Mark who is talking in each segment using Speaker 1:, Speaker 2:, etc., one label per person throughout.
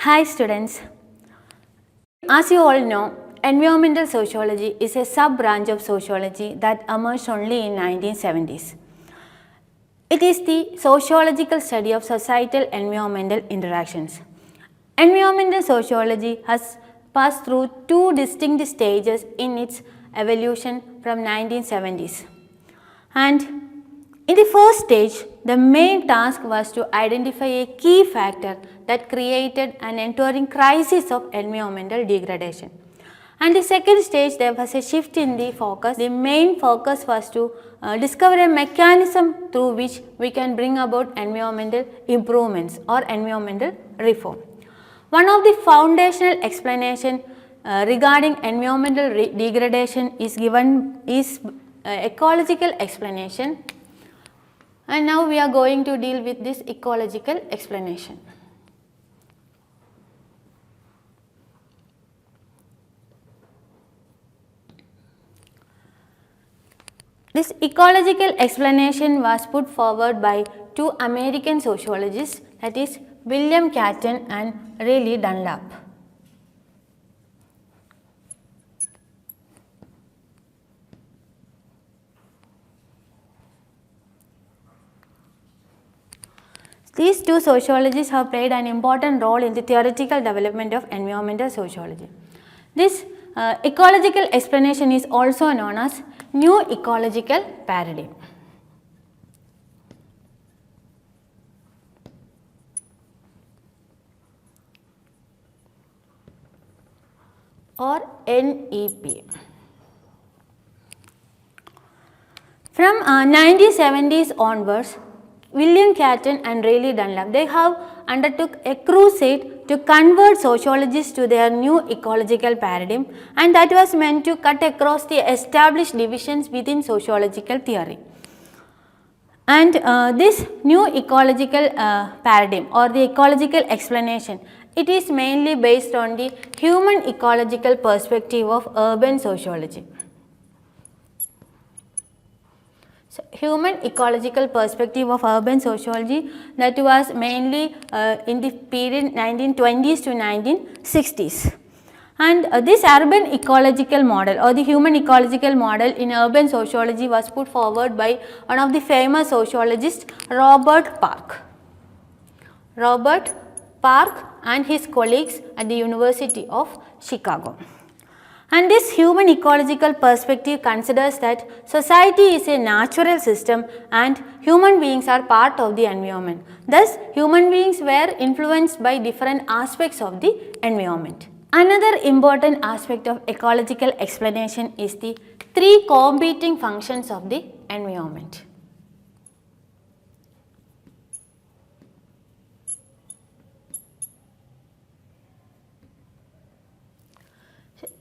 Speaker 1: Hi students. As you all know, environmental sociology is a sub-branch of sociology that emerged only in 1970s. It is the sociological study of societal environmental interactions. Environmental sociology has passed through two distinct stages in its evolution from 1970s. And in the first stage, the main task was to identify a key factor that created an enduring crisis of environmental degradation. And the second stage, there was a shift in the focus. The main focus was to discover a mechanism through which we can bring about environmental improvements or environmental reform. One of the foundational explanation regarding environmental degradation is ecological explanation. And now we are going to deal with this ecological explanation. This ecological explanation was put forward by two American sociologists, that is William Catton and Riley Dunlap. These two sociologists have played an important role in the theoretical development of environmental sociology. This ecological explanation is also known as new ecological paradigm or NEP. From 1970s onwards, William Catton and Riley Dunlap, they have undertook a crusade to convert sociologists to their new ecological paradigm, and that was meant to cut across the established divisions within sociological theory. And this new ecological paradigm or the ecological explanation, it is mainly based on the human ecological perspective of urban sociology. So, human ecological perspective of urban sociology, that was mainly in the period 1920s to 1960s. And this urban ecological model or the human ecological model in urban sociology was put forward by one of the famous sociologists, Robert Park. Robert Park and his colleagues at the University of Chicago. And this human ecological perspective considers that society is a natural system and human beings are part of the environment. Thus, human beings were influenced by different aspects of the environment. Another important aspect of ecological explanation is the three competing functions of the environment.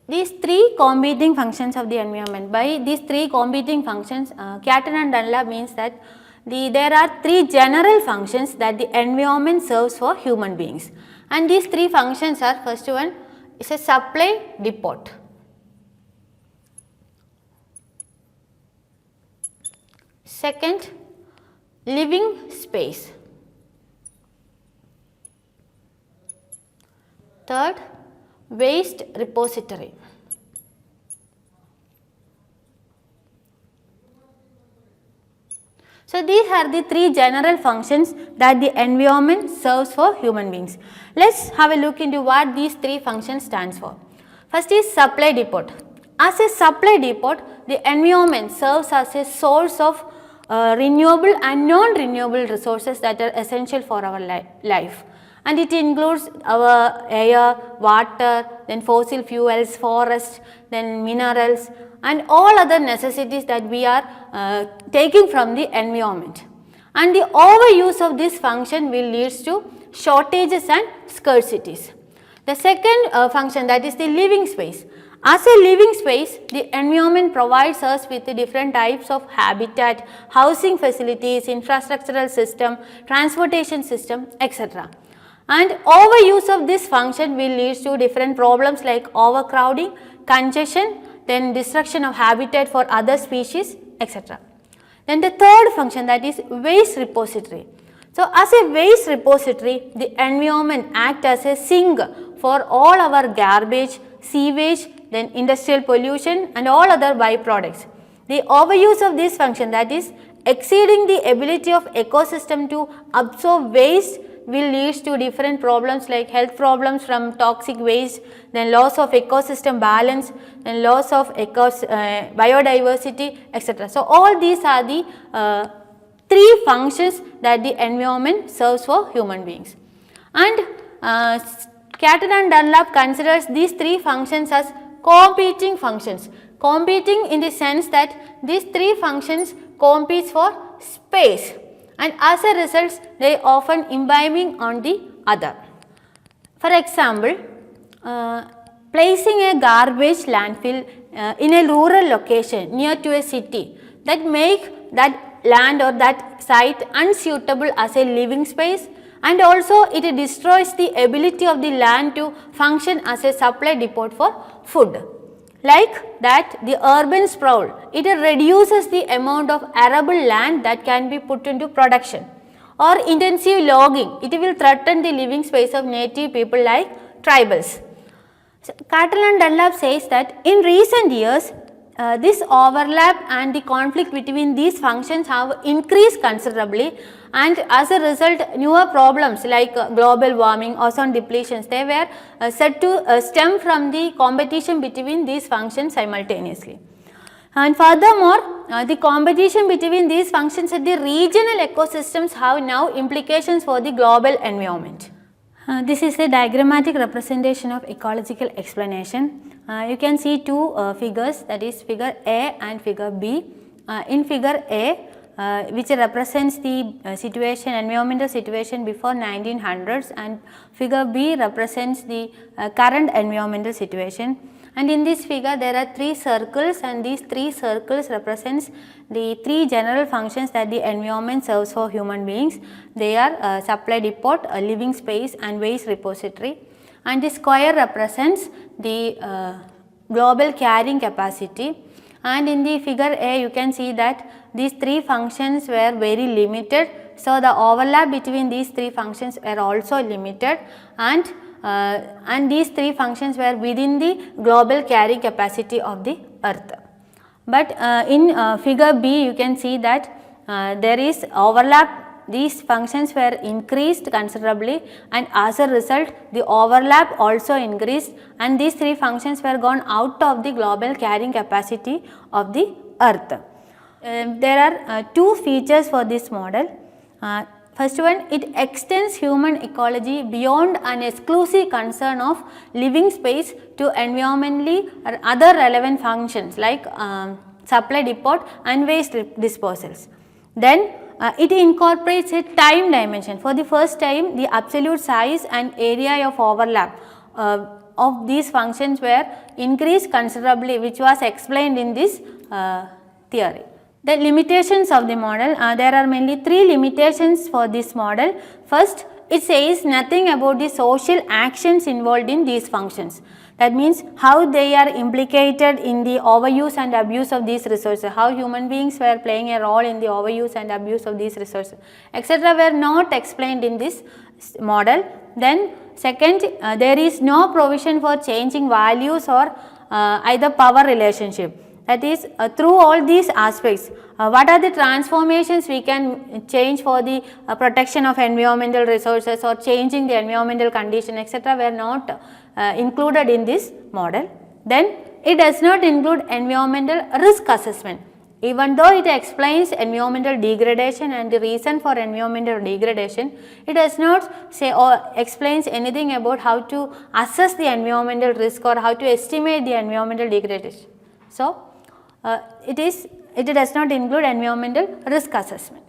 Speaker 1: These three competing functions of the environment. By these three competing functions, Catton and Dunlap means that there are three general functions that the environment serves for human beings. And these three functions are, first one is a supply depot. Second, living space. Third, waste repository. So, these are the three general functions that the environment serves for human beings. Let us have a look into what these three functions stands for. First is supply depot. As a supply depot, the environment serves as a source of renewable and non-renewable resources that are essential for our life. And it includes our air, water, then fossil fuels, forests, then minerals and all other necessities that we are taking from the environment. And the overuse of this function will lead to shortages and scarcities. The second function, that is the living space. As a living space, the environment provides us with the different types of habitat, housing facilities, infrastructural system, transportation system, etc. And overuse of this function will lead to different problems like overcrowding, congestion, then destruction of habitat for other species, etc. Then the third function, that is waste repository. So, as a waste repository, the environment acts as a sink for all our garbage, sewage, then industrial pollution and all other byproducts. The overuse of this function, that is exceeding the ability of ecosystem to absorb waste, will lead to different problems like health problems from toxic waste, then loss of ecosystem balance, then loss of biodiversity, etc. So, all these are the three functions that the environment serves for human beings. And Catton and Dunlap considers these three functions as competing functions. Competing in the sense that these three functions compete for space, and as a result they often imbibing on the other. For example, placing a garbage landfill in a rural location near to a city that make that land or that site unsuitable as a living space, and also it destroys the ability of the land to function as a supply depot for food. Like that, the urban sprawl, it reduces the amount of arable land that can be put into production, or intensive logging, it will threaten the living space of native people like tribals. So, Catton and Dunlap says that in recent years, this overlap and the conflict between these functions have increased considerably, and as a result newer problems like global warming, ozone depletions, they were said to stem from the competition between these functions simultaneously. And furthermore, the competition between these functions at the regional ecosystems have now implications for the global environment. This is a diagrammatic representation of ecological explanation. You can see two figures, that is figure A and figure B. In figure A, which represents the situation, environmental situation before 1900s, and figure B represents the current environmental situation. And in this figure there are three circles, and these three circles represents the three general functions that the environment serves for human beings. They are supply depot, living space and waste repository, and the square represents the global carrying capacity. And in the figure A you can see that these three functions were very limited. So, the overlap between these three functions were also limited, and these three functions were within the global carrying capacity of the earth. But in figure B you can see that there is overlap. These functions were increased considerably, and as a result the overlap also increased, and these three functions were gone out of the global carrying capacity of the earth. There are two features for this model. First one, it extends human ecology beyond an exclusive concern of living space to environmentally or other relevant functions like supply depot and waste disposals. Then it incorporates a time dimension. For the first time, the absolute size and area of overlap of these functions were increased considerably, which was explained in this theory. The limitations of the model, there are mainly three limitations for this model. First, it says nothing about the social actions involved in these functions. That means how they are implicated in the overuse and abuse of these resources, how human beings were playing a role in the overuse and abuse of these resources, etc. were not explained in this model. Then second, there is no provision for changing values or either power relationship. That is through all these aspects, what are the transformations we can change for the protection of environmental resources or changing the environmental condition, etc. were not included in this model. Then it does not include environmental risk assessment. Even though it explains environmental degradation and the reason for environmental degradation, it does not say or explains anything about how to assess the environmental risk or how to estimate the environmental degradation. So, it does not include environmental risk assessment.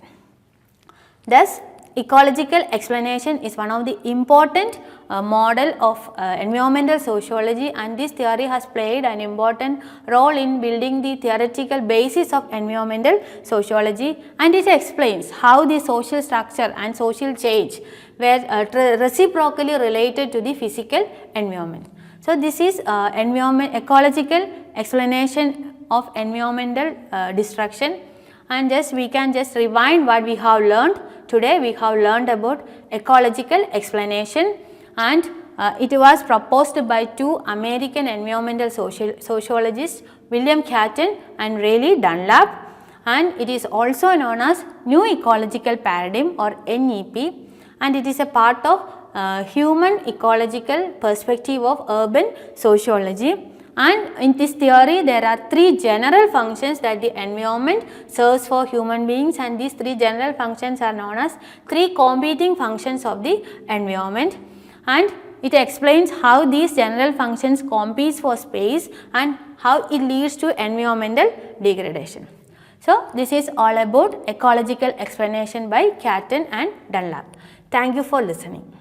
Speaker 1: Thus, ecological explanation is one of the important model of environmental sociology, and this theory has played an important role in building the theoretical basis of environmental sociology, and it explains how the social structure and social change were reciprocally related to the physical environment. So, this is ecological explanation of environmental destruction, and we can just rewind what we have learned today we have learned about ecological explanation, and it was proposed by two American environmental sociologists, William Catton and Raleigh Dunlap, and it is also known as New Ecological Paradigm or NEP, and it is a part of human ecological perspective of urban sociology. And in this theory there are three general functions that the environment serves for human beings, and these three general functions are known as three competing functions of the environment, and it explains how these general functions compete for space and how it leads to environmental degradation. So, this is all about ecological explanation by Catton and Dunlap. Thank you for listening.